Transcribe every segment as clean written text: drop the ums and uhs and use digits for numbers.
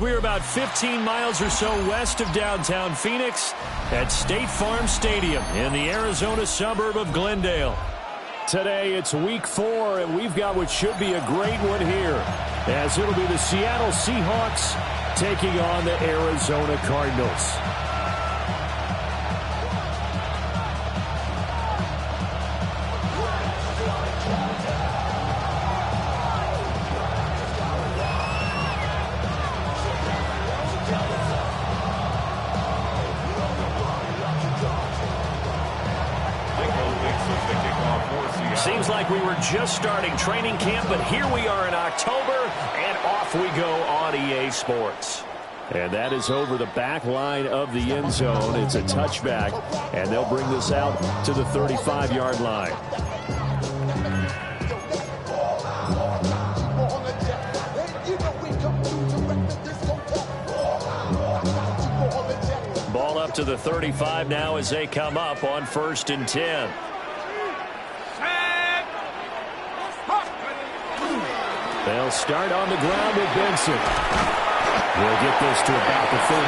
We're about 15 miles or so west of downtown Phoenix at State Farm Stadium in the Arizona suburb of Glendale. Today it's week 4, and we've got what should be a great one here, as it'll be the Seattle Seahawks taking on the Arizona Cardinals. Seems like we were just starting training camp, but here we are in October, and off we go on EA Sports. And that is over the back line of the end zone. It's a touchback, and they'll bring this out to the 35-yard line. Ball up to the 35 now as they come up on 1st and 10. They'll start on the ground with Benson. We'll get this to about the 38.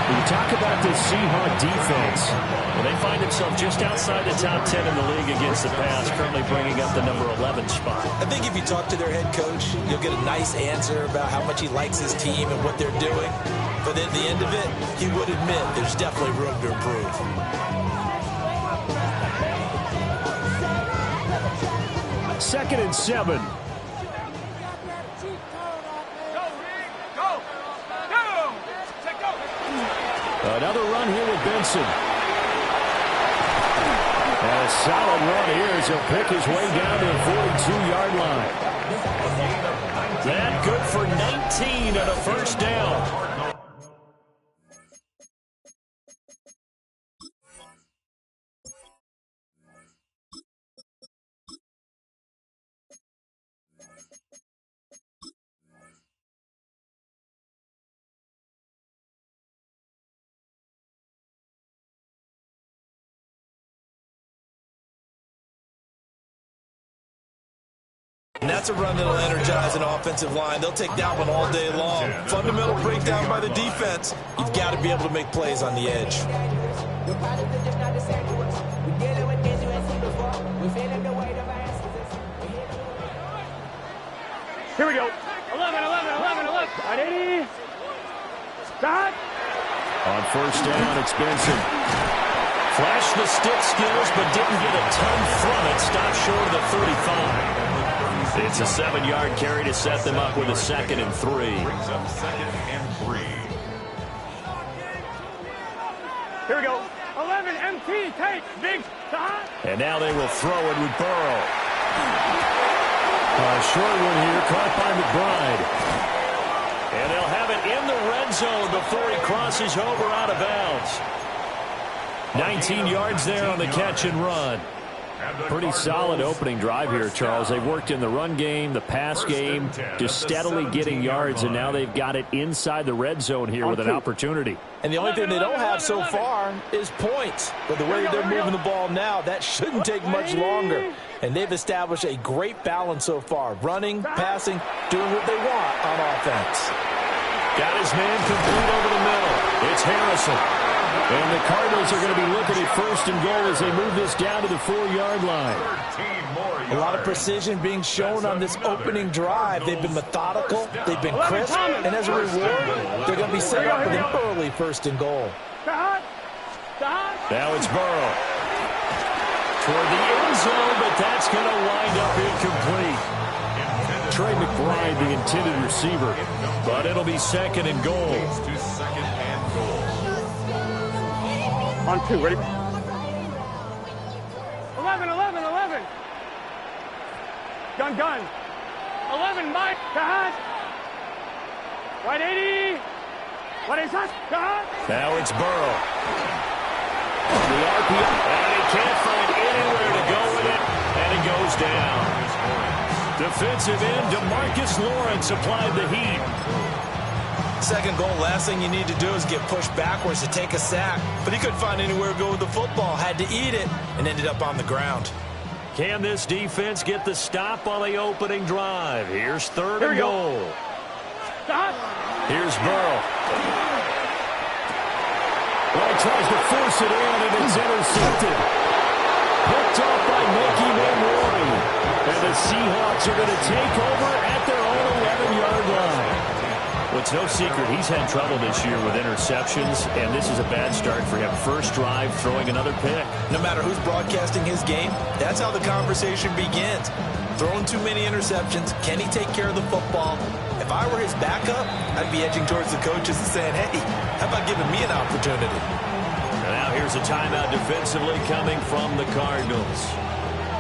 When you talk about this Seahawk defense, well, they find themselves just outside the top 10 in the league against the pass, currently bringing up the number 11 spot. I think if you talk to their head coach, you'll get a nice answer about how much he likes his team and what they're doing. But at the end of it, he would admit there's definitely room to improve. 2nd and 7. Another run here with Benson. And a solid run here as he'll pick his way down to the 42-yard line. That good for 19 on a first down. And that's a run that'll energize an offensive line. They'll take that one all day long. Fundamental breakdown by the defense. You've got to be able to make plays on the edge. Here we go. 11. 80. Stop. On 1st down, it's Benson. Flashed the stick skills, but didn't get a ton from it. Stopped short of the 35. It's a 7-yard carry to set them up with a 2nd and 3. Brings up 2nd and 3. Here we go. 11 MT. Take. Big stop. And now they will throw it with Burrow. A short one here, caught by McBride. And they'll have it in the red zone before he crosses over out of bounds. 19 yards there on the catch and run. Pretty solid opening drive here, Charles. They've worked in the run game, the pass game, just steadily getting yards, and now they've got it inside the red zone here with an opportunity. And the only thing they don't have so far is points. But the way they're moving the ball now, that shouldn't take much longer. And they've established a great balance so far. Running, passing, doing what they want on offense. Got his man complete over the middle. It's Harrison. And the Cardinals are going to be looking at 1st and goal as they move this down to the 4-yard line. A lot of precision being shown on this opening drive. They've been methodical. They've been crisp. And as a reward, they're going to be set up with an early 1st and goal. Now it's Burrow. Toward the end zone, but that's going to wind up incomplete. Trey McBride, the intended receiver. But it'll be 2nd and goal. On 2, ready? 11. Gun. 11, Mike. Kahat. Right 80. What is that? Kahat. Now it's Burrow. On the RPO. And he can't find anywhere to go with it. And it goes down. Defensive end, DeMarcus Lawrence applied the heat. 2nd goal, last thing you need to do is get pushed backwards to take a sack. But he couldn't find anywhere to go with the football, had to eat it, and ended up on the ground. Can this defense get the stop on the opening drive? Here's 3rd and goal. Stop. Here's Burrow. Well, he tries to force it in, and it's intercepted. Picked off by Nicky Monroe. And the Seahawks are going to take over at their own 11-yard line. Well, it's no secret he's had trouble this year with interceptions, and this is a bad start for him. First drive, throwing another pick. No matter who's broadcasting his game, that's how the conversation begins. Throwing too many interceptions. Can he take care of the football? If I were his backup, I'd be edging towards the coaches and saying, hey, how about giving me an opportunity? And now here's a timeout defensively coming from the Cardinals.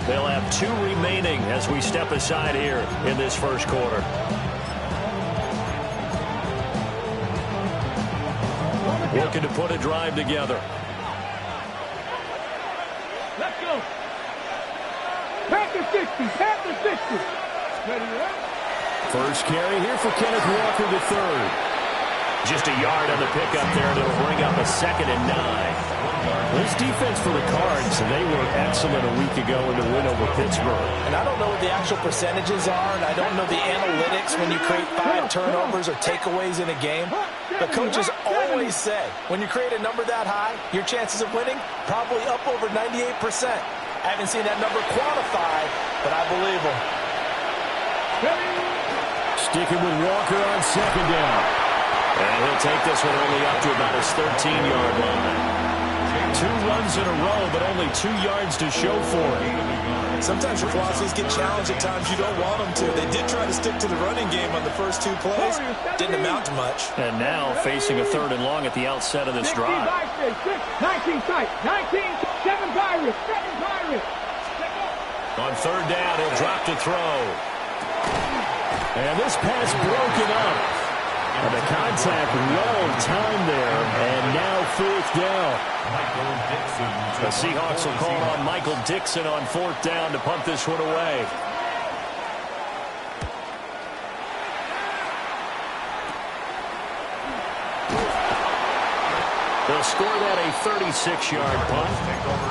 They'll have 2 remaining as we step aside here in this first quarter. Looking to put a drive together. Let's go. Back to 60. Back to 60. Ready, right? First carry here for Kenneth Walker III. Just a yard on the pickup there, and it'll bring up a 2nd and 9. This defense for the Cards, they were excellent a week ago in the win over Pittsburgh. And I don't know what the actual percentages are, and I don't know the analytics when you create 5 turnovers or takeaways in a game. The coaches always say, when you create a number that high, your chances of winning probably up over 98%. I haven't seen that number quantified, but I believe them. Sticking with Walker on 2nd down. And he'll take this one only up to about his 13-yard line. 2 runs in a row, but only 2 yards to show for it. Sometimes your philosophies get challenged at times you don't want them to. They did try to stick to the running game on the first 2 plays. Didn't amount to much. And now facing a 3rd and long at the outset of this drive. 19 tight. 19. 7 Pirates. 7 Pirates. On 3rd down, he'll drop to throw. And this pass broken up. And the contact well timed there, and now 4th down. The Seahawks will call on Michael Dixon on 4th down to punt this one away. They'll score that a 36-yard punt.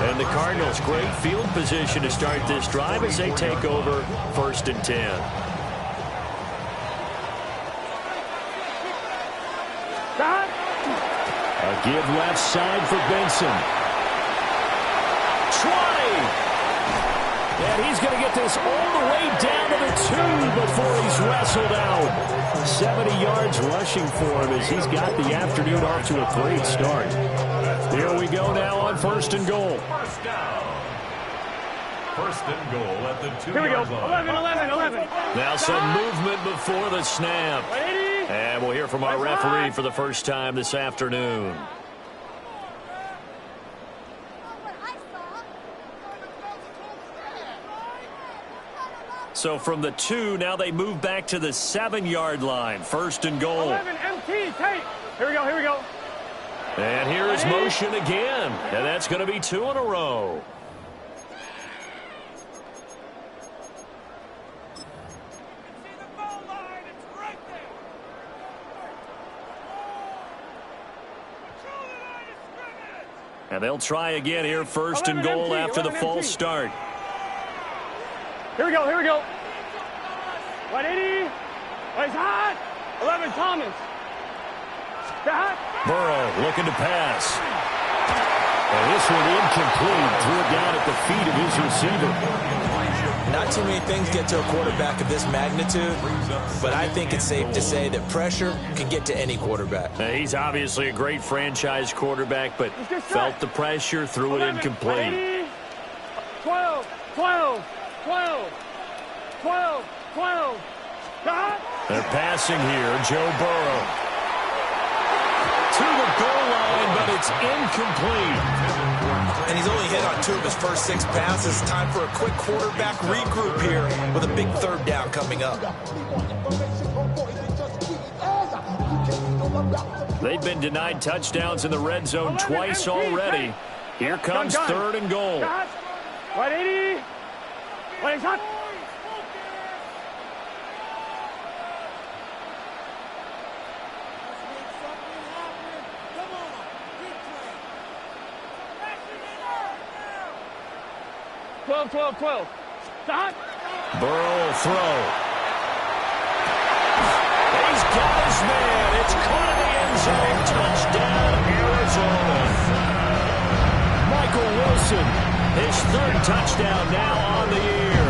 And the Cardinals, great field position to start this drive as they take over 1st and 10. A give left side for Benson. 20. And he's going to get this all the way down to the 2 before he's wrestled out. 70 yards rushing for him as he's got the afternoon off to a great start. Here we go now on 1st and goal. First and goal at the 2-yard line. Here we go. 11. Now some movement before the snap. And we'll hear from our referee for the first time this afternoon. So from the 2, now they move back to the 7-yard line. 1st and goal. 11 MT tape. Here we go. And here is motion again. And that's going to be 2 in a row. And they'll try again here, 1st and goal after the false start. Here we go. 180. He's hot. 11 Thomas. Burrow looking to pass. And this one incomplete. Threw it down at the feet of his receiver. Not too many things get to a quarterback of this magnitude, but I think it's safe to say that pressure can get to any quarterback. He's obviously a great franchise quarterback, but felt the pressure, threw it incomplete. 12. They're passing here, Joe Burrow. To the goal line, but it's incomplete. And he's only hit on 2 of his first 6 passes. Time for a quick quarterback regroup here with a big 3rd down coming up. They've been denied touchdowns in the red zone twice already. Here comes 3rd and goal. 180. He's hot. Twelve. Stop. Burrow will throw. He's got his his man. It's caught in the end zone. Touchdown, Arizona. Michael Wilson, his third touchdown now on the year.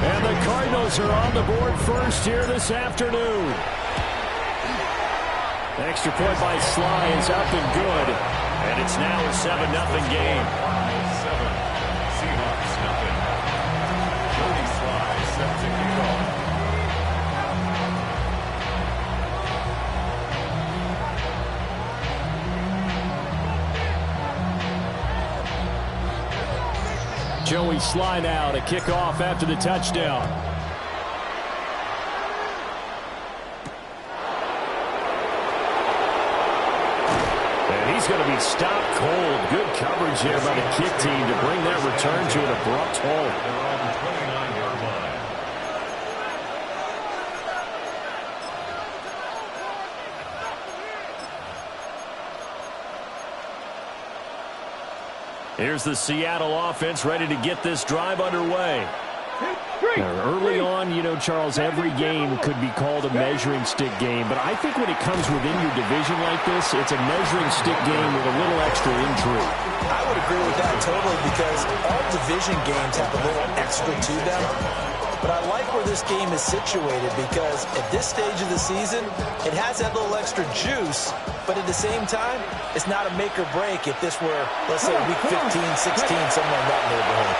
And the Cardinals are on the board first here this afternoon. Extra point by Sly is up and good. And it's now a 7-0 game. 7. Seahawks nothing. Jody Sly set to kick off. Joey Sly now to kick off after the touchdown. And he's going to be stopped cold. Good coverage here by the kick team to bring that return to an abrupt halt. They're on the 29-yard line. Here's the Seattle offense ready to get this drive underway. Early on, you know, Charles, every game could be called a measuring stick game, but I think when it comes within your division like this, it's a measuring stick game with a little extra intrigue. I would agree with that totally because all division games have a little extra to them. But I like where this game is situated because at this stage of the season, it has that little extra juice, but at the same time, it's not a make or break if this were, let's say, week 15, 16, somewhere in that neighborhood.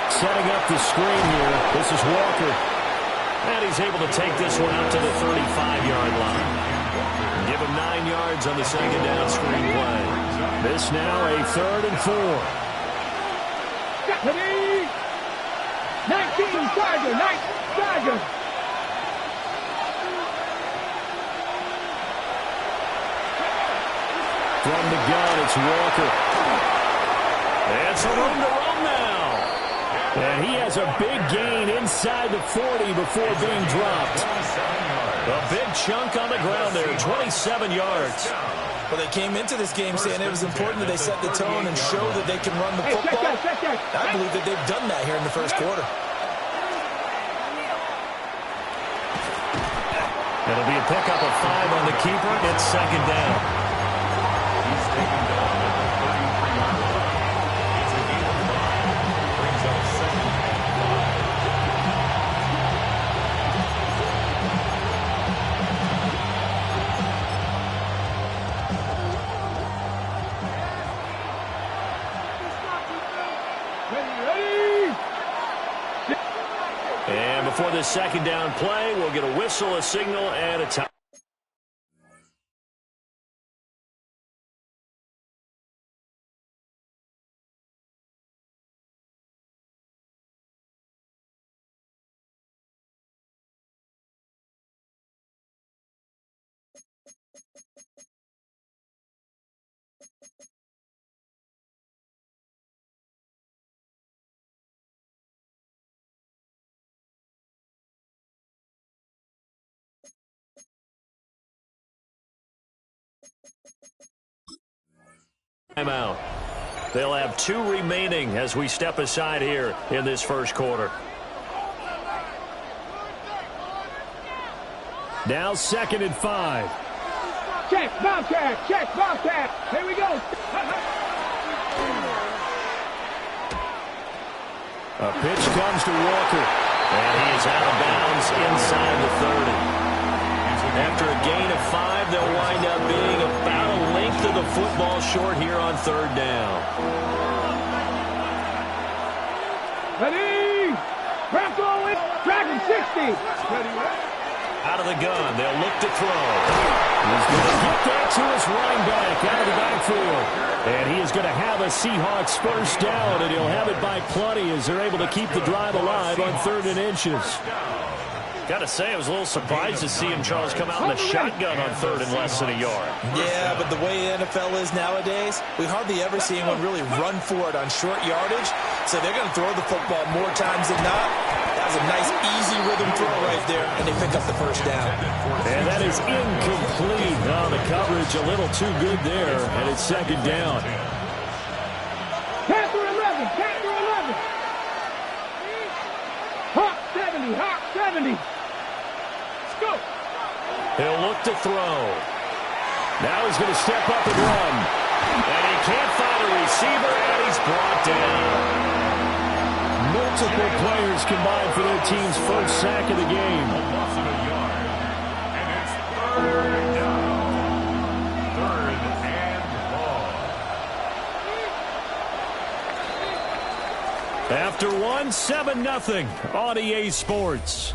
Setting up the screen here. This is Walker. And he's able to take this one out to the 35-yard line. Give him 9 yards on the second down screen play. This now a 3rd and 4. 19 Tiger, 19 Tiger. From the gun, it's Walker. It's a room to run now. And he has a big gain inside the 40 before being dropped. A big chunk on the ground there, 27 yards. Well, they came into this game saying it was important that they set the tone and show that they can run the football. I believe that they've done that here in the first quarter. It'll be a pickup of 5 on the keeper. It's second down. He's taken down at the 33-yard line. It's a gain of 5. Brings up second and 5. And before this second down play, we'll get a whistle, a signal, and a time. Timeout. They'll have 2 remaining as we step aside here in this first quarter. Now 2nd and 5. Check, Bobcat, check, Bobcat. Here we go. A pitch comes to Walker, and he is out of bounds inside the 30. After a gain of 5, they'll wind up being about a length of the football short here on 3rd down. Ready? Bronco in. Dragon 60. Ready? Out of the gun, they'll look to throw. He's going to get that to his running back out of the backfield. And he is going to have a Seahawks first down, and he'll have it by plenty as they're able to keep the drive alive on 3rd and inches. Got to say, I was a little surprised to see him, Charles, come out in the shotgun on 3rd and less than a yard. Yeah, but the way the NFL is nowadays, we hardly ever see anyone really run for it on short yardage. So they're going to throw the football more times than not. That was a nice, easy rhythm throw right there, and they pick up the first down. And that is incomplete. Oh, the coverage a little too good there, and it's 2nd down. Panther 11, Panther 11. Hawk 70, Hawk 70. Let's go. He'll look to throw. Now he's going to step up and run. And he can't find a receiver, and he's brought down. Multiple players combined for their team's first sack of the game. A loss of a yard. And it's third down. Third and long. After one, 7-0 on EA Sports.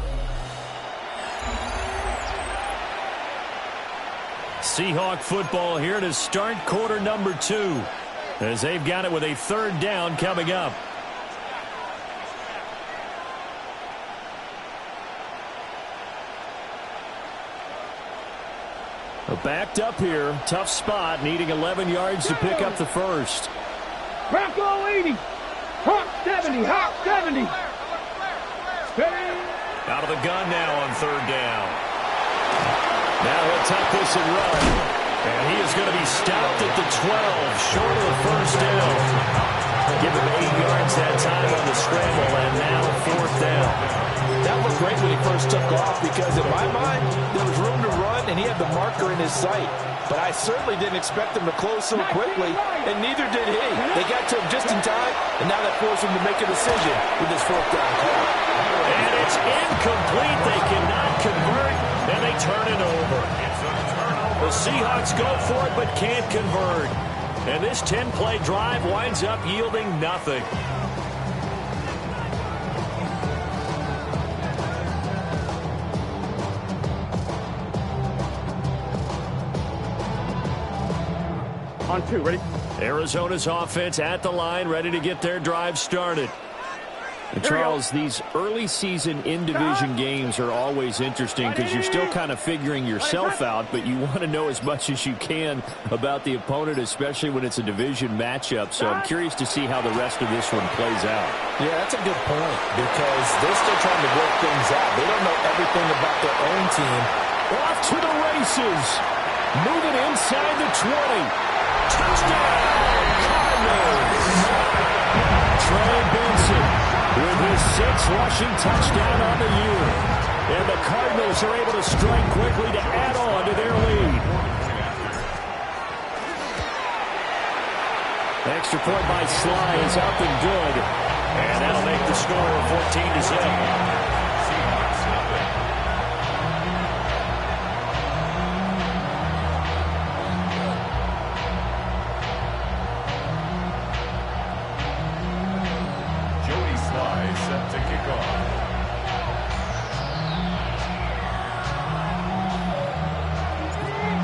Seahawk football here to start quarter number 2, as they've got it with a third down coming up. Backed up here, tough spot, needing 11 yards to pick up the first. Bronco 80, Hawk 70, Hawk 70. Out of the gun now on third down. Now he'll tuck this and run. And he is going to be stopped at the 12, short of the first down. Give him 8 yards that time on the scramble, and now fourth down. That looked great when he first took off, because in my mind, there was room to run, and he had the marker in his sight. But I certainly didn't expect him to close so quickly, and neither did he. They got to him just in time, and now that forced him to make a decision with this fourth down call. And it's incomplete. They cannot convert, and they turn it over. The Seahawks go for it, but can't convert. And this 10-play drive winds up yielding nothing. On 2, ready? Arizona's offense at the line, ready to get their drive started. And Charles, these early season in-division games are always interesting because you're still kind of figuring yourself out, but you want to know as much as you can about the opponent, especially when it's a division matchup. So I'm curious to see how the rest of this one plays out. Yeah, that's a good point, because they're still trying to work things out. They don't know everything about their own team. Off to the races. Moving inside the 20. Touchdown, Cardinals. Trey Benson with his 6th rushing touchdown on the year. And the Cardinals are able to strike quickly to add on to their lead. Extra point by Sly is up and good. And that'll make the score 14-0.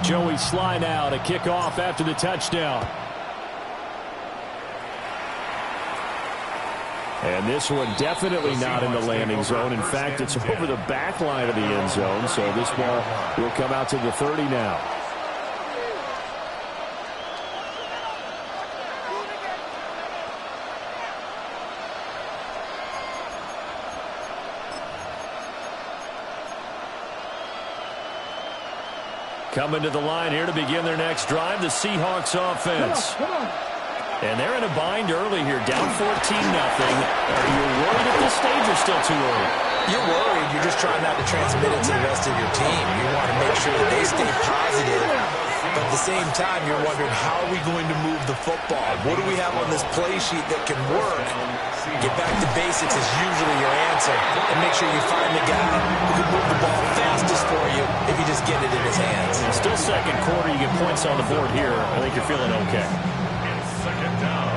Joey Sly now to kick off after the touchdown. And this one definitely not in the landing zone. In fact, it's over the back line of the end zone. So this ball will come out to the 30 now. Coming to the line here to begin their next drive, the Seahawks offense. And they're in a bind early here, down 14-0. Are you worried at this stage or still too early? You're worried. You're just trying not to transmit it to the rest of your team. You want to make sure that they stay positive. But at the same time, you're wondering, how are we going to move the football? What do we have on this play sheet that can work? Get back to basics is usually your answer. And make sure you find the guy who can move the ball fastest for you if you just get it in his hands. And still second quarter, you get points on the board here. I think you're feeling okay. Second down.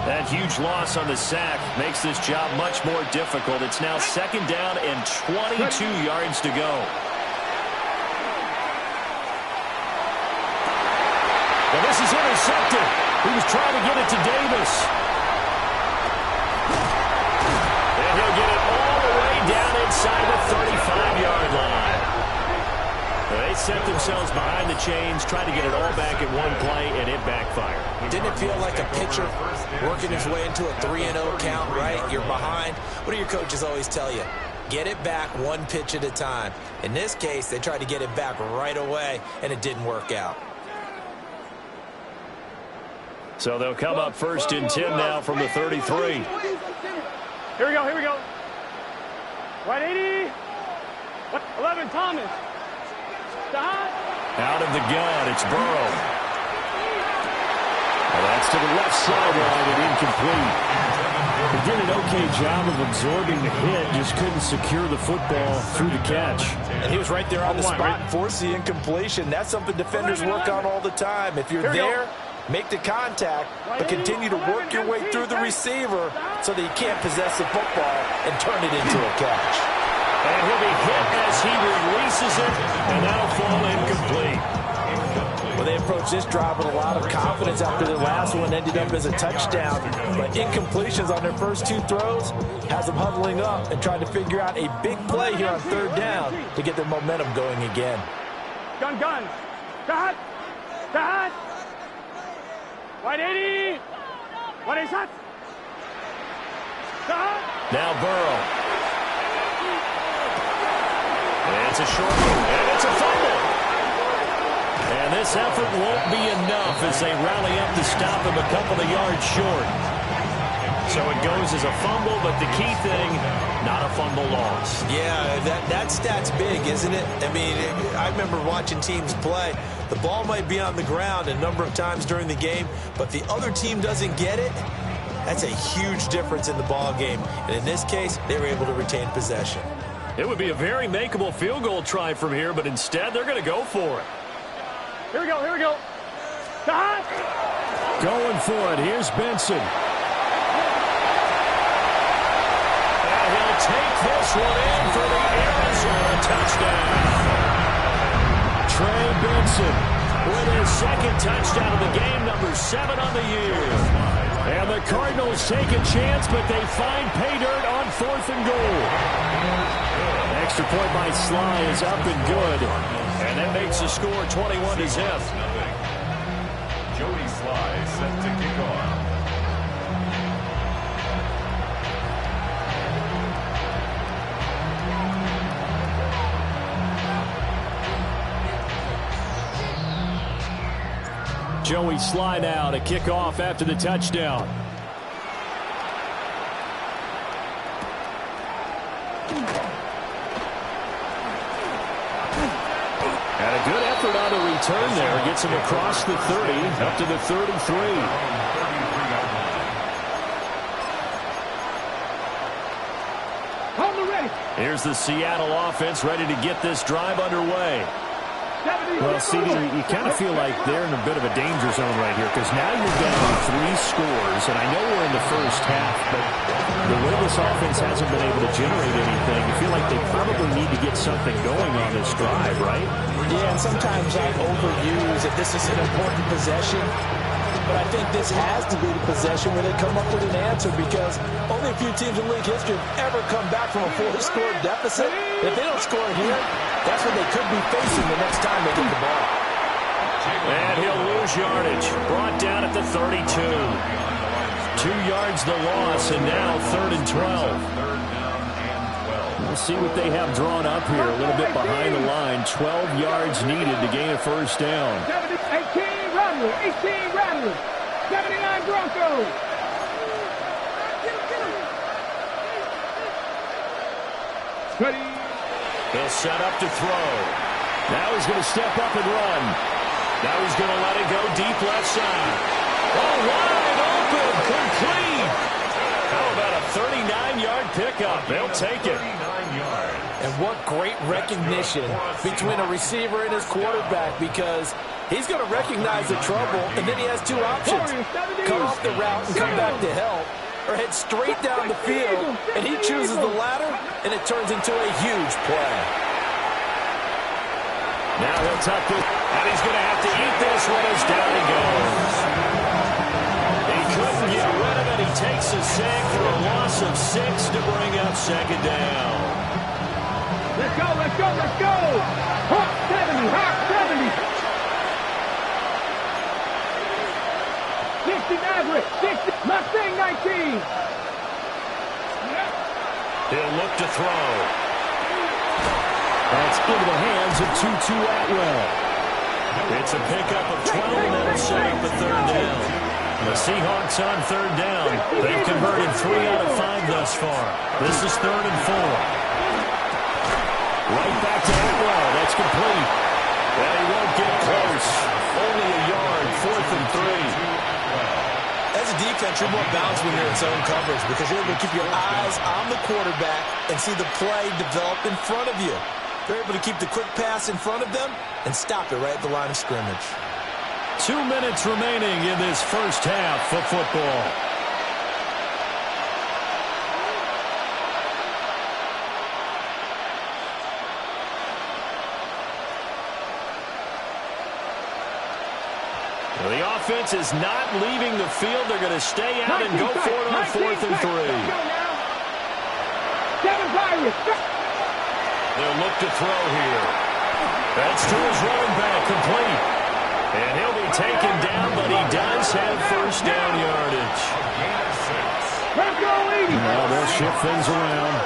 That huge loss on the sack makes this job much more difficult. It's now second down and 22 yards to go. Well, this is intercepted. He was trying to get it to Davis. And he'll get it all the way down inside the 35-yard line. They set themselves behind the chains, trying to get it all back in one play, and it backfired. Didn't it feel like a pitcher working his way into a 3-0 count, right? You're behind. What do your coaches always tell you? Get it back one pitch at a time. In this case, they tried to get it back right away, and it didn't work out. So they'll come up first and 10 now from the 33. Here we go, here we go. Right 80. 11, Thomas. Stop. Out of the gun, it's Burrow. Well, that's to the left sideline and incomplete. He did an okay job of absorbing the hit, just couldn't secure the football through the catch. And he was right there on the spot and forced the incompletion. That's something defenders work on all the time. If you're there, make the contact, but continue to work your way through the receiver so that you can't possess the football and turn it into a catch. And he'll be hit as he releases it, and that'll fall incomplete. Well, they approached this drive with a lot of confidence after the last one ended up as a touchdown. But incompletions on their first two throws has them huddling up and trying to figure out a big play here on third down to get their momentum going again. Gun. Cut. Right 80. What is that? Now Burrow. It's a short one, and it's a fumble. And this effort won't be enough as they rally up to stop him a couple of yards short. So it goes as a fumble, but the key thing, not a fumble loss. Yeah, that stat's big, isn't it? I mean, I remember watching teams play. The ball might be on the ground a number of times during the game, but the other team doesn't get it. That's a huge difference in the ball game. And in this case, they were able to retain possession. It would be a very makeable field goal try from here, but instead they're going to go for it. Here we go. Going for it. Here's Benson. And he'll take this one in for the Arizona touchdown. Trey Benson with his second touchdown of the game, number 7 on the year. And the Cardinals take a chance, but they find pay dirt on 4th and goal. Extra point by Sly is up and good. And that makes the score 21-0. Jody Sly set to kick off. Joey Sly now to kick off after the touchdown. And a good effort on the return there. Gets him across the 30, up to the 33. Here's the Seattle offense ready to get this drive underway. Well, CD, you kind of feel like they're in a bit of a danger zone right here because now you're down 3 scores, and I know we're in the first half, but the way this offense hasn't been able to generate anything, you feel like they probably need to get something going on this drive, right? Yeah, and sometimes I overuse that this is an important possession, but I think this has to be the possession where they come up with an answer because only a few teams in league history have ever come back from a 4-score deficit. If they don't score here, that's what they could be facing the next time they get the ball. And he'll lose yardage. Brought down at the 32. 2 yards the loss, and now 3rd and 12. We'll see what they have drawn up here. A little bit behind the line. 12 yards needed to gain a first down. 18 Rattlers. 79 Broncos. Ready. He'll set up to throw. Now he's going to step up and run. Now he's going to let it go deep left side. Oh, wide open, complete. How about a 39-yard pickup? They'll take it. And what great recognition between a receiver and his quarterback because he's going to recognize the trouble, and then he has 2 options. Cut off the route and come back to help, or head straight down the field, and he chooses the latter, and it turns into a huge play. Now he'll tuck it, and he's going to have to eat this one as down he goes. He couldn't get rid of it. He takes a sack for a loss of 6 to bring up 2nd down. Let's go. Hawk 70. 60 Maverick. 60. Mustang 19. He'll look to throw. That's into the hands of Tutu Atwell. It's a pickup of 12, and that'll set up a 3rd down. The Seahawks on third down. They've converted 3 out of 5 thus far. This is 3rd and 4. Right back to Atwell. That's complete. And he won't get close. Only a yard, 4th and 3. As a defense, you're more balanced when you're in zone coverage because you're able to keep your eyes on the quarterback and see the play develop in front of you. They're able to keep the quick pass in front of them and stop it right at the line of scrimmage. 2 minutes remaining in this first half of football. The offense is not leaving the field. They're going to stay out and go for it on 4th and 3. They'll look to throw here. That's to his running back, complete. And he'll be taken down, but he does have first down yardage. Now they'll shift things around.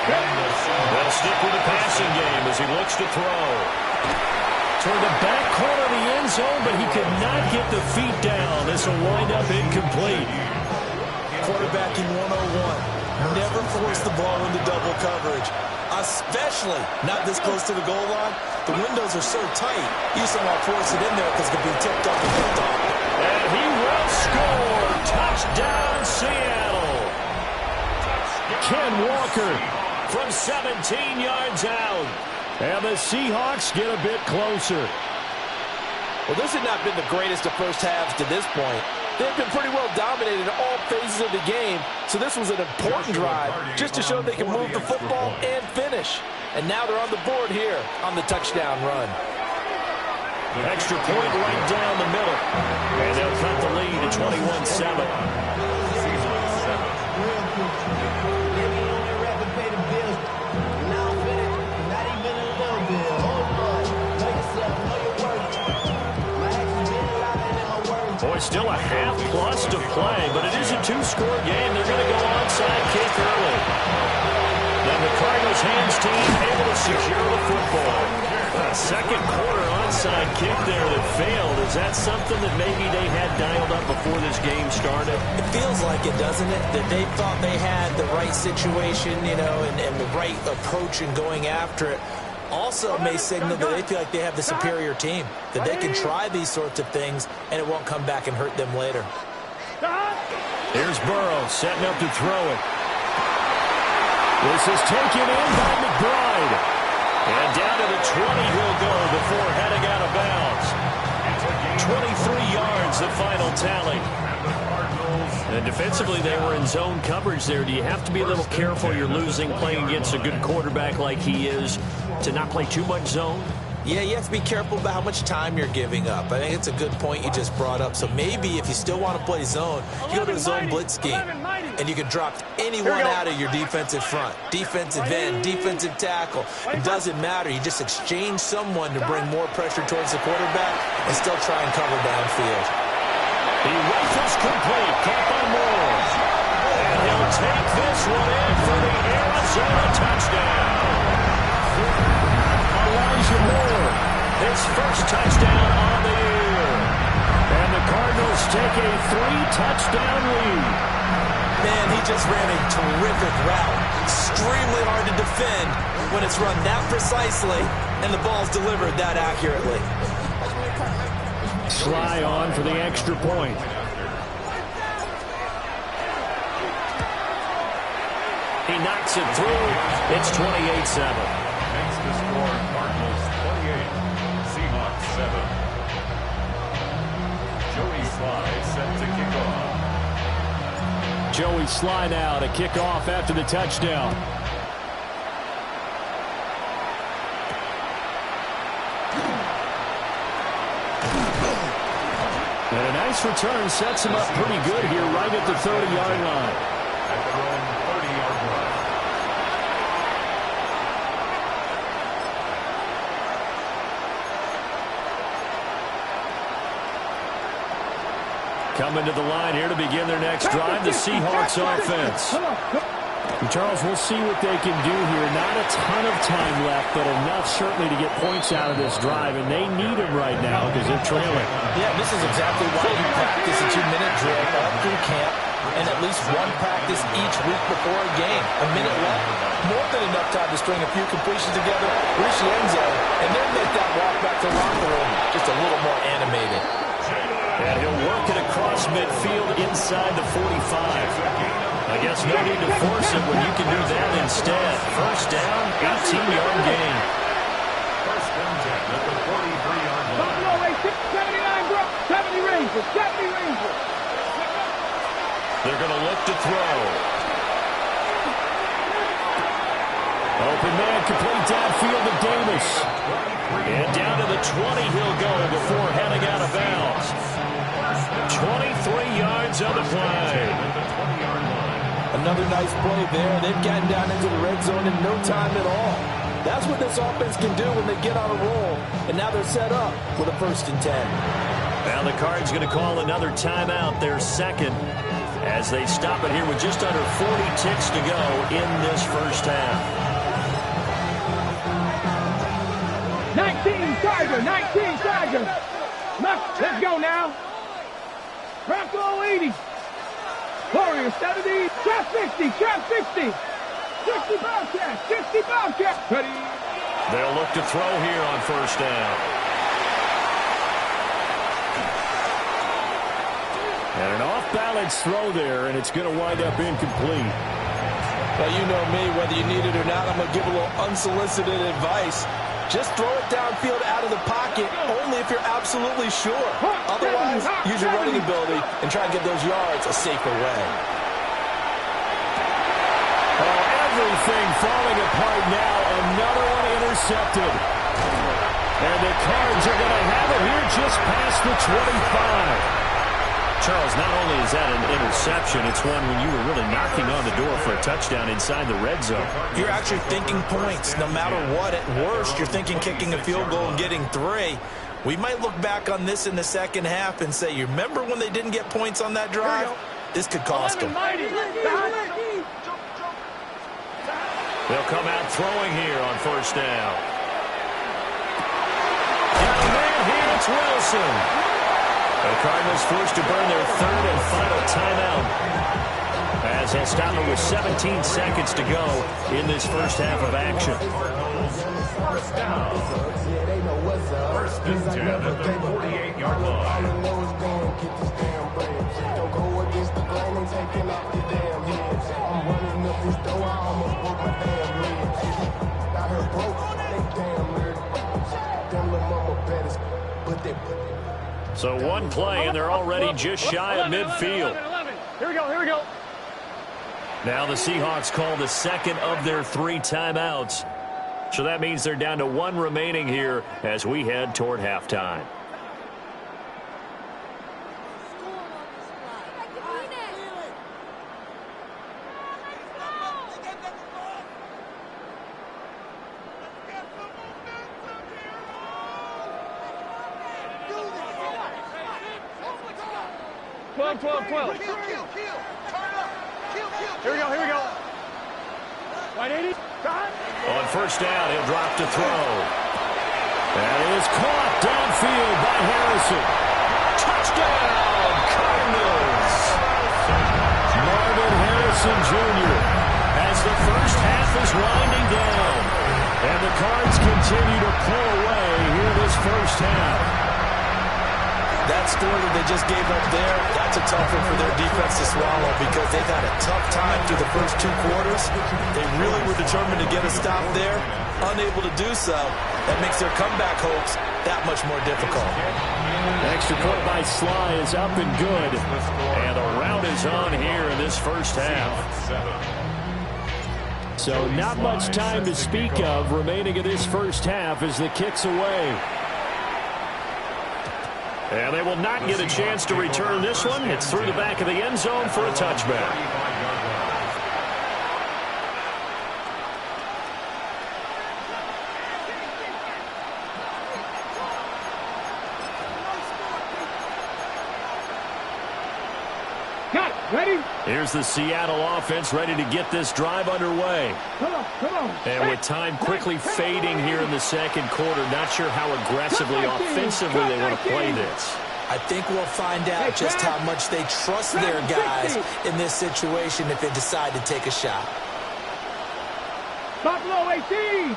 They'll stick with the passing game as he looks to throw. Toward the back corner of the end zone, but he could not get the feet down. This will wind up incomplete. Quarterbacking 101. Never force the ball into double coverage, especially not this close to the goal line. The windows are so tight, you just don't want to force it in there because it could be tipped up and picked off. And he will score. Touchdown, Seattle. Ken Walker from 17 yards out. And the Seahawks get a bit closer. Well, this had not been the greatest of first halves to this point. They've been pretty well dominated in all phases of the game, so this was an important drive just to show they can move the football and finish. And now they're on the board here on the touchdown run. Extra point right down the middle. And they'll cut the lead to 21-7. Boy, still a half plus to play, but it is a 2-score game. They're going to go onside kick early. Then the Cardinals hands team able to secure the football. Second quarter onside kick there that failed. Is that something that maybe they had dialed up before this game started? It feels like it, doesn't it? That they thought they had the right situation, you know, and the right approach in going after it. Also may signal that they feel like they have the superior team, that they can try these sorts of things and it won't come back and hurt them later. Here's Burrow setting up to throw it. This is taken in by McBride. And down to the 20 he'll go before heading out of bounds. 23 yards the final tally. And defensively, they were in zone coverage there. Do you have to be a little careful? You're losing playing against a good quarterback like he is to not play too much zone? Yeah, you have to be careful about how much time you're giving up. I think it's a good point you just brought up. So maybe if you still want to play zone, you go to a zone blitz scheme. And you can drop anyone out of your defensive front. Defensive end, defensive tackle. It doesn't matter. You just exchange someone to bring more pressure towards the quarterback and still try and cover downfield. He rifles complete. Caught by Moore. And he'll take this one in for the Arizona touchdown. Elijah Moore, his first touchdown on the year. And the Cardinals take a 3-touchdown lead. Man, he just ran a terrific route. Extremely hard to defend when it's run that precisely and the ball's delivered that accurately. Sly on for the extra point. He knocks it through. It's 28-7. Makes the score Cardinals 28, Seahawks 7. Joey Sly set to kick off. Joey Sly now to kick off after the touchdown. And a nice return sets him up pretty good here right at the 30-yard line. At their own 30-yard line. Coming to the line here to begin their next drive, the Seahawks offense. Charles, we'll see what they can do here. Not a ton of time left, but enough certainly to get points out of this drive, and they need them right now because they're trailing. Yeah, this is exactly why you practice a 2-minute drill all through camp and at least one practice each week before a game. A minute left, more than enough time to string a few completions together, reach the end zone, and then make that walk back to the locker room just a little more animated. And he'll work it across midfield inside the 45. I guess no need to force it when you can do that instead. First down, 18-yard gain. First and 10 at the 43-yard line. Buffalo, 79, bro. 70 Rangers. 70 Rangers. They're going to look to throw. Open man, complete downfield to Davis. And down to the 20 he'll go before heading out of bounds. 23 yards on the play. Another nice play there. They've gotten down into the red zone in no time at all. That's what this offense can do when they get on a roll. And now they're set up with a 1st and 10. Now the Cards going to call another timeout, their second, as they stop it here with just under 40 ticks to go in this first half. 19 Tiger. 19 Tiger. Let's go now. Bronco 80. Warriors 70. Trap 60. Trap 60. 60 Bobcats. 60 Bobcats. Ready. They'll look to throw here on first down. And an off-balance throw there, and it's going to wind up incomplete. Well, you know me, whether you need it or not, I'm going to give a little unsolicited advice. Just throw it downfield out of the pocket, only if you're absolutely sure. Otherwise, use your running ability and try to get those yards a safer way. Oh, everything falling apart now. Another one intercepted. And the Cards are going to have it here just past the 25. Charles, not only is that an interception, it's one when you were really knocking on the door for a touchdown inside the red zone. You're actually thinking points. No matter what, at worst, you're thinking kicking a field goal and getting 3. We might look back on this in the second half and say, you remember when they didn't get points on that drive? This could cost them. They'll come out throwing here on first down. Down man here, it's Wilson. The Cardinals forced to burn their 3rd and final timeout, as they'll stop it with 17 seconds to go in this first half of action. First down. First and 10 at the 48-yard line. Don't go against the grain and taking off your damn heads. I'm running up this door, I almost broke my damn legs. Got her broke, they damn nerd. Them little mama betters, but they So one play, and they're already just shy of midfield. 11. Here we go, here we go. Now the Seahawks call the second of their 3 timeouts. So that means they're down to 1 remaining here as we head toward halftime. Twelve. Here we go. 180. On first down, he'll drop to throw. That is caught downfield by Harrison. Touchdown, Cardinals! Marvin Harrison Jr. As the first half is winding down. And the Cards continue to pull away here this first half. That score that they just gave up there, that's a tough one for their defense to swallow because they've had a tough time through the first 2 quarters. They really were determined to get a stop there, unable to do so. That makes their comeback hopes that much more difficult. Extra point by Sly is up and good. And the round is on here in this first half. So not much time to speak of remaining in this first half as the kick's away. And they will not get a chance to return this one. It's through the back of the end zone for a touchback. Got it. Ready? Here's the Seattle offense ready to get this drive underway. Come on. And with time quickly fading here in the second quarter, not sure how aggressively, offensively they want to play this. I think we'll find out just how much they trust their guys in this situation if they decide to take a shot. Buffalo 18.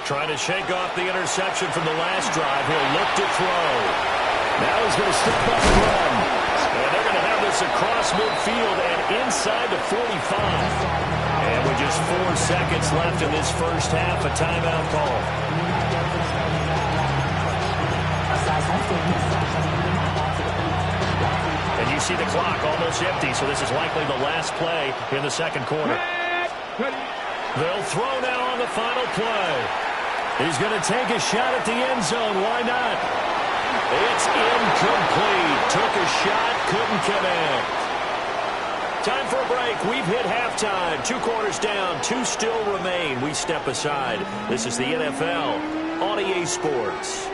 Trying to shake off the interception from the last drive. He'll look to throw. Now he's going to step up and run. And they're going to have this across midfield and inside the 45. And with just 4 seconds left in this first half, a timeout call. And you see the clock almost empty, so this is likely the last play in the second quarter. They'll throw now on the final play. He's going to take a shot at the end zone. Why not? It's incomplete. Took a shot, couldn't connect. Time for a break. We've hit halftime. 2 quarters down, 2 still remain. We step aside. This is the NFL on EA Sports.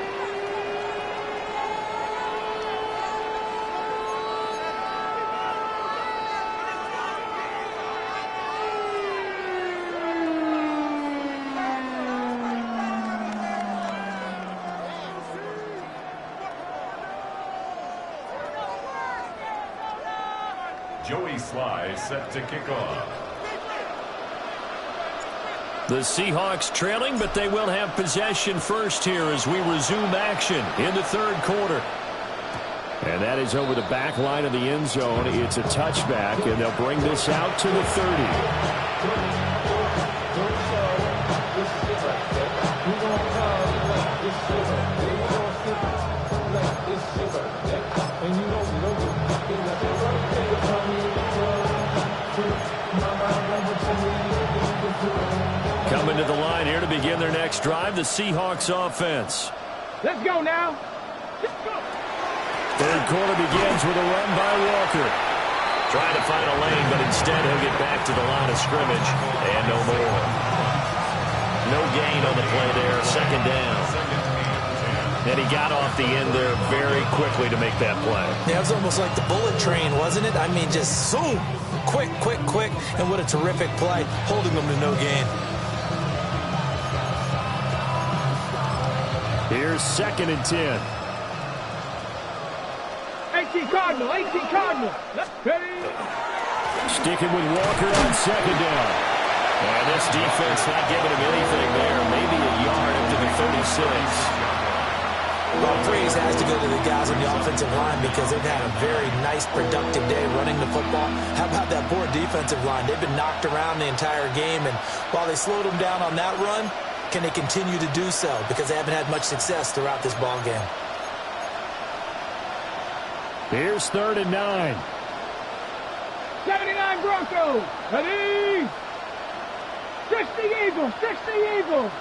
Joey Sly set to kick off. The Seahawks trailing, but they will have possession first here as we resume action in the third quarter. And that is over the back line of the end zone. It's a touchback, and they'll bring this out to the 30. Coming to the line here to begin their next drive, the Seahawks offense. Let's go now. Let's go. Third quarter begins with a run by Walker. Trying to find a lane, but instead he'll get back to the line of scrimmage and no more. No gain on the play there, second down. And he got off the end there very quickly to make that play. Yeah, it was almost like the bullet train, wasn't it? I mean, just zoom. Quick, and what a terrific play, holding them to no gain. Here's 2nd and 10. 18 Cardinal. Ready? Sticking with Walker on 2nd down. And this defense not giving him anything there. Maybe a yard up to the 36. Well, praise has to go to the guys on the offensive line because they've had a very nice, productive day running the football. How about that poor defensive line? They've been knocked around the entire game, and while they slowed them down on that run, can they continue to do so? Because they haven't had much success throughout this ball game. Here's 3rd and 9. 79 Broncos. Ready? 60 Eagles.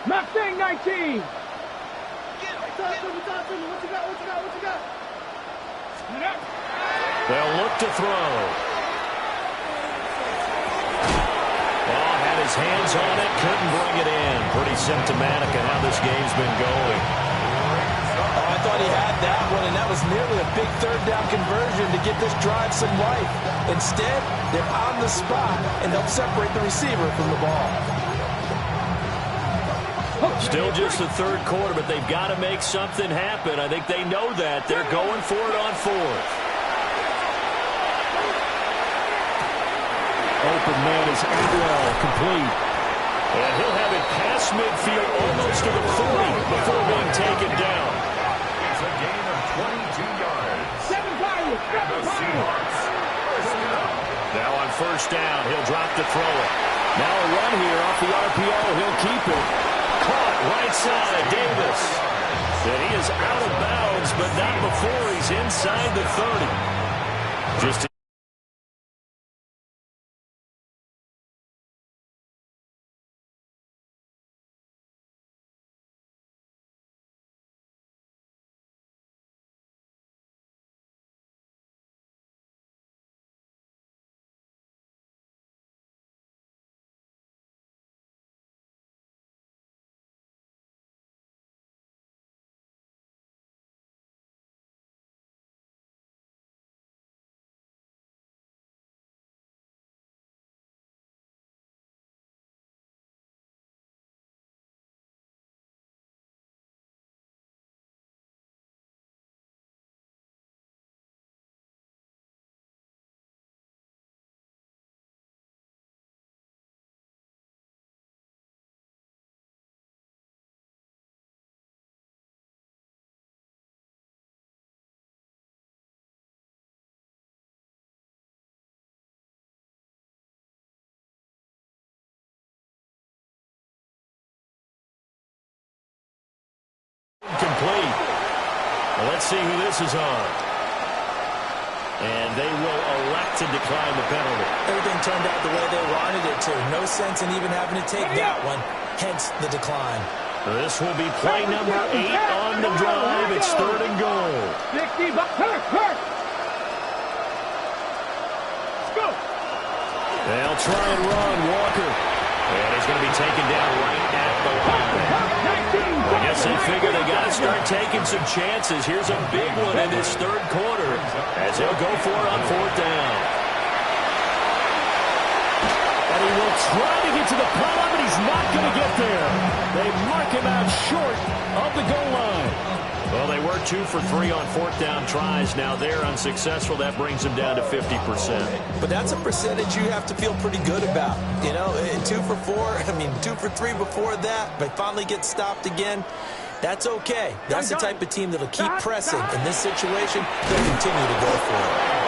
Mustang 19. What you got? They'll look to throw. Ball had his hands on it, couldn't bring it in. Pretty symptomatic of how this game's been going. Oh, I thought he had that one, and that was nearly a big third down conversion to give this drive some life. Instead, they're on the spot, and they'll separate the receiver from the ball. Still just the third quarter, but they've got to make something happen. I think they know that. They're going for it on 4th. Open man is Adwell, complete. And he'll have it past midfield almost to the 40 before being taken down. It's a gain of 22 yards. The Seahawks first down. Now on first down, he'll drop to throw it. Now a run here off the RPO. He'll keep it. Caught right side, Davis. And he is out of bounds, but not before he's inside the 30. Just incomplete. Well, let's see who this is on. And they will elect to decline the penalty. Everything turned out the way they wanted it to. No sense in even having to take that one. Hence the decline. This will be play number 8 on the drive. It's 3rd and goal. 60, hurt. Let's go. They'll try and run Walker. And he's going to be taken down right at the line. I guess they figure they got to start taking some chances. Here's a big one in this 3rd quarter as he'll go for it on 4th down. And he will try to get to the pylon, but he's not going to get there. They mark him out short of the goal line. Well, they were 2 for 3 on 4th down tries. Now they're unsuccessful. That brings them down to 50%. But that's a percentage you have to feel pretty good about. You know, 2 for 4, 2 for 3 before that. They finally get stopped again. That's okay. That's the type of team that'll keep pressing. In this situation, they'll continue to go for it.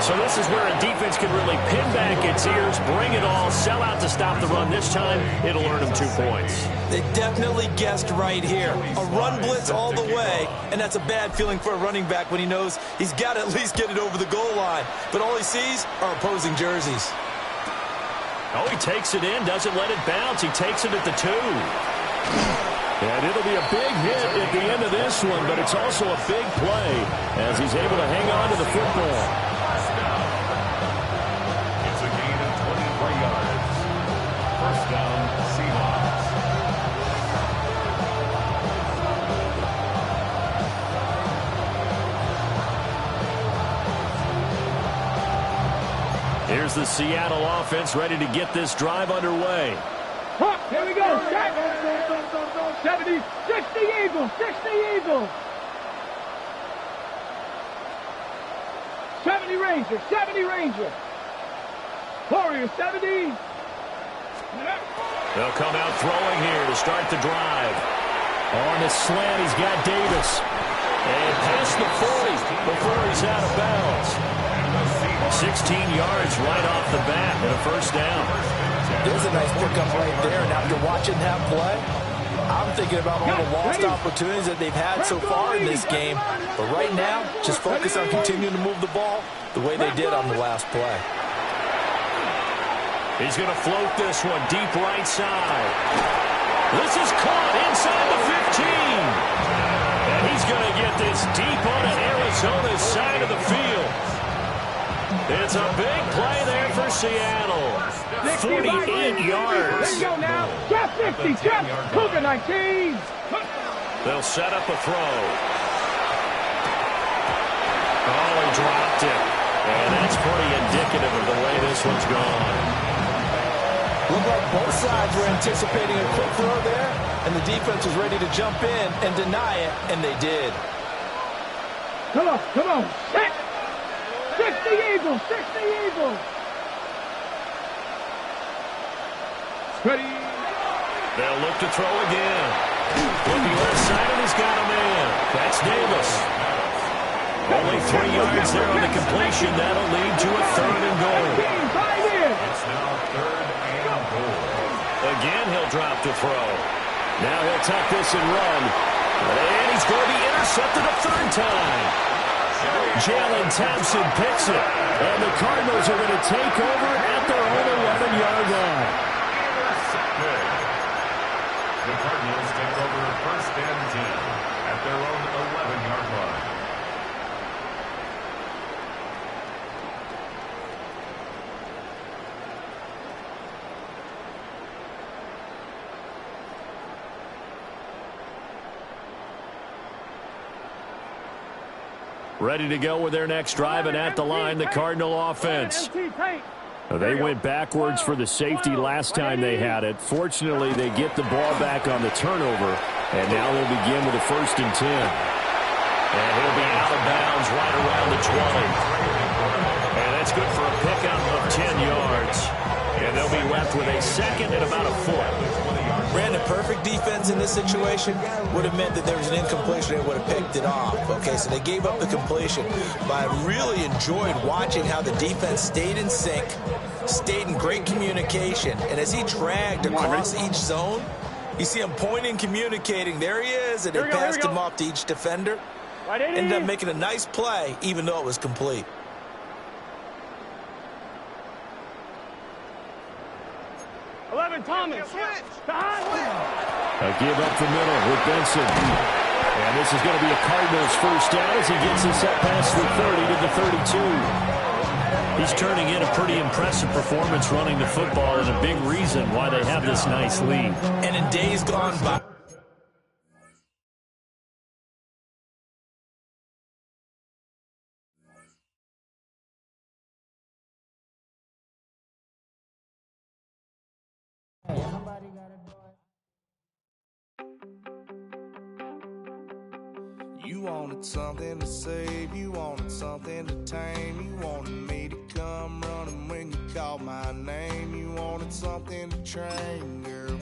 So this is where a defense can really pin back its ears, bring it all, sell out to stop the run. This time, it'll earn them 2 points. They definitely guessed right here. A run blitz all the way, and that's a bad feeling for a running back when he knows he's got to at least get it over the goal line. But all he sees are opposing jerseys. Oh, he takes it in, doesn't let it bounce. He takes it at the 2. And it'll be a big hit at the end of this one, but it's also a big play as he's able to hang on to the football. It's a gain of 23 yards. 1st down, Seahawks. Here's the Seattle offense ready to get this drive underway. Here we go. 70, 60 Eagles, 60 Eagles. 70 Rangers, 70 Rangers. Warriors, 70. They'll come out throwing here to start the drive. On the slant, he's got Davis. And past the 40 before he's out of bounds. 16 yards right off the bat and a 1st down. There's a nice pickup right there, and after watching that play, I'm thinking about all the lost opportunities that they've had so far in this game. But right now, just focus on continuing to move the ball the way they did on the last play. He's going to float this one deep right side. This is caught inside the 15. And he's going to get this deep on Arizona's side of the field. It's a big play there for Seattle. 48 yards. Let's go now. Trap 50, trap. Cougar 19. They'll set up a throw. Oh, he dropped it. And that's pretty indicative of the way this one's gone. Looked like both sides were anticipating a quick throw there, and the defense was ready to jump in and deny it, and they did. Come on. Set. 60 Eagles, 60 Eagles. Ready. They'll look to throw again. Looking left side, and he's got a man. That's Davis. Only 3 yards there on the completion. That'll lead to a 3rd and goal. It's now 3rd and goal. Again, he'll drop to throw. Now he'll tuck this and run. And he's going to be intercepted a 3rd time. Jalen Thompson picks it. And the Cardinals are going to take over at their own 11-yard line. Good. The Cardinals take over 1st and 10 at their own 11-yard line. Ready to go with their next drive, and at the line, the Cardinal offense. They went backwards for the safety last time they had it. Fortunately, they get the ball back on the turnover, and now they'll begin with a 1st and 10. And he'll be out of bounds right around the 20. And that's good for a pickup of 10 yards. And they'll be left with a 2nd and about a 4. Brandon, perfect defense in this situation would have meant that there was an incompletion. They would have picked it off. Okay, so they gave up the completion. But I really enjoyed watching how the defense stayed in sync, stayed in great communication. And as he dragged across each zone, you see him pointing, communicating. There he is, and they passed him off to each defender. Right in Ended up here. making a nice play, even though it was complete. Thomas. A give up the middle with Benson. And this is going to be a Cardinals first down as he gets this up past the 30 to the 32. He's turning in a pretty impressive performance running the football, and a big reason why they have this nice lead. And in days gone by, you wanted something to save, you wanted something to tame, you wanted me to come running when you called my name, you wanted something to train, girl.